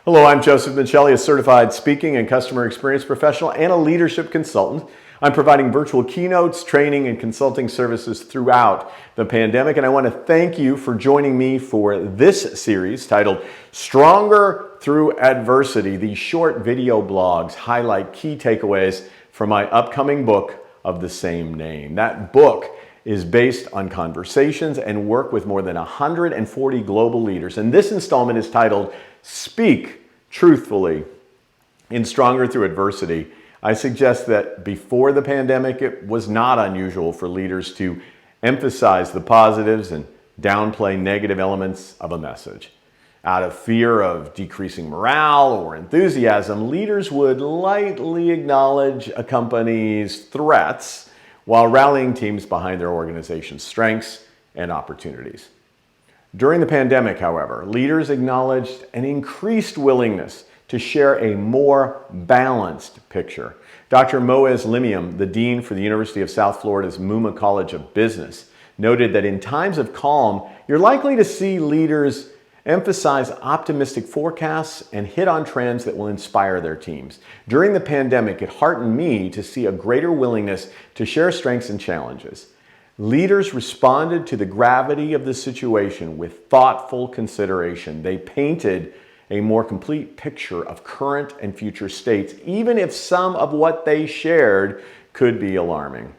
Hello, I'm Joseph Michelli, a certified speaking and customer experience professional and a leadership consultant. I'm providing virtual keynotes, training, and consulting services throughout the pandemic, and I want to thank you for joining me for this series titled Stronger Through Adversity. These short video blogs highlight key takeaways from my upcoming book of the same name. That book is based on conversations and work with more than 140 global leaders, and this installment is titled Speak Truthfully. In Stronger Through Adversity, I suggest that before the pandemic, it was not unusual for leaders to emphasize the positives and downplay negative elements of a message. Out of fear of decreasing morale or enthusiasm, leaders would lightly acknowledge a company's threats while rallying teams behind their organization's strengths and opportunities. During the pandemic, however, leaders acknowledged an increased willingness to share a more balanced picture. Dr. Moez Limium, the dean for the University of South Florida's Mumma College of Business, noted that in times of calm, you're likely to see leaders emphasize optimistic forecasts and hit on trends that will inspire their teams. During the pandemic, it heartened me to see a greater willingness to share strengths and challenges. Leaders responded to the gravity of the situation with thoughtful consideration. They painted a more complete picture of current and future states, even if some of what they shared could be alarming.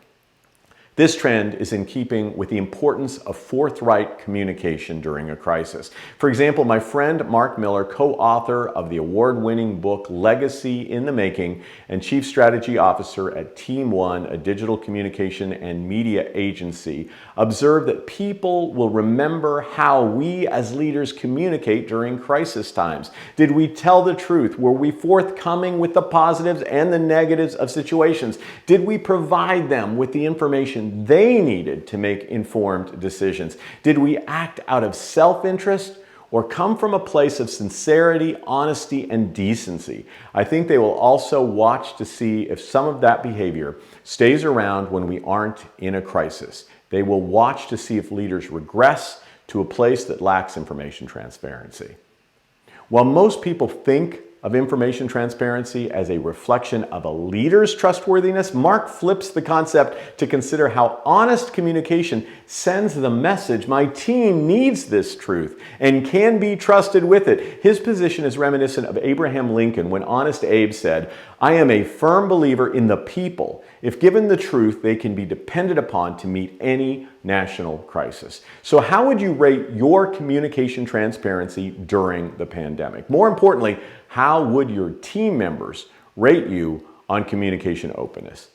This trend is in keeping with the importance of forthright communication during a crisis. For example, my friend Mark Miller, co-author of the award-winning book Legacy in the Making and Chief Strategy Officer at Team One, a digital communication and media agency, observed that people will remember how we as leaders communicate during crisis times. Did we tell the truth? Were we forthcoming with the positives and the negatives of situations? Did we provide them with the information they needed to make informed decisions? Did we act out of self-interest or come from a place of sincerity, honesty, and decency? I think they will also watch to see if some of that behavior stays around when we aren't in a crisis. They will watch to see if leaders regress to a place that lacks information transparency. While most people think of information transparency as a reflection of a leader's trustworthiness, Mark flips the concept to consider how honest communication sends the message, my team needs this truth and can be trusted with it. His position is reminiscent of Abraham Lincoln when Honest Abe said, I am a firm believer in the people. If given the truth, they can be depended upon to meet any national crisis. So how would you rate your communication transparency during the pandemic? More importantly, how would your team members rate you on communication openness?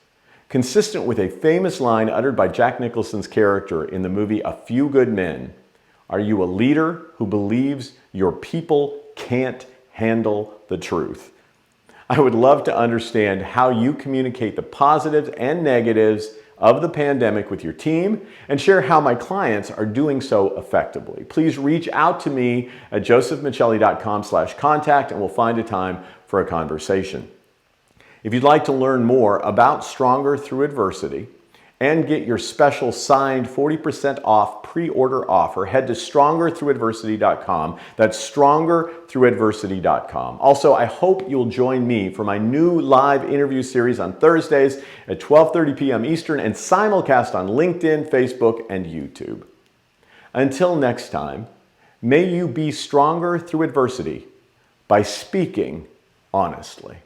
Consistent with a famous line uttered by Jack Nicholson's character in the movie A Few Good Men, are you a leader who believes your people can't handle the truth? I would love to understand how you communicate the positives and negatives of the pandemic with your team and share how my clients are doing so effectively. Please reach out to me at josephmichelli.com/contact and we'll find a time for a conversation. If you'd like to learn more about Stronger Through Adversity and get your special signed 40% off pre-order offer, head to strongerthrough-adversity.com. That's strongerthrough-adversity.com. Also, I hope you'll join me for my new live interview series on Thursdays at 12:30 p.m. Eastern and simulcast on LinkedIn, Facebook, and YouTube. Until next time, may you be stronger through adversity by speaking honestly.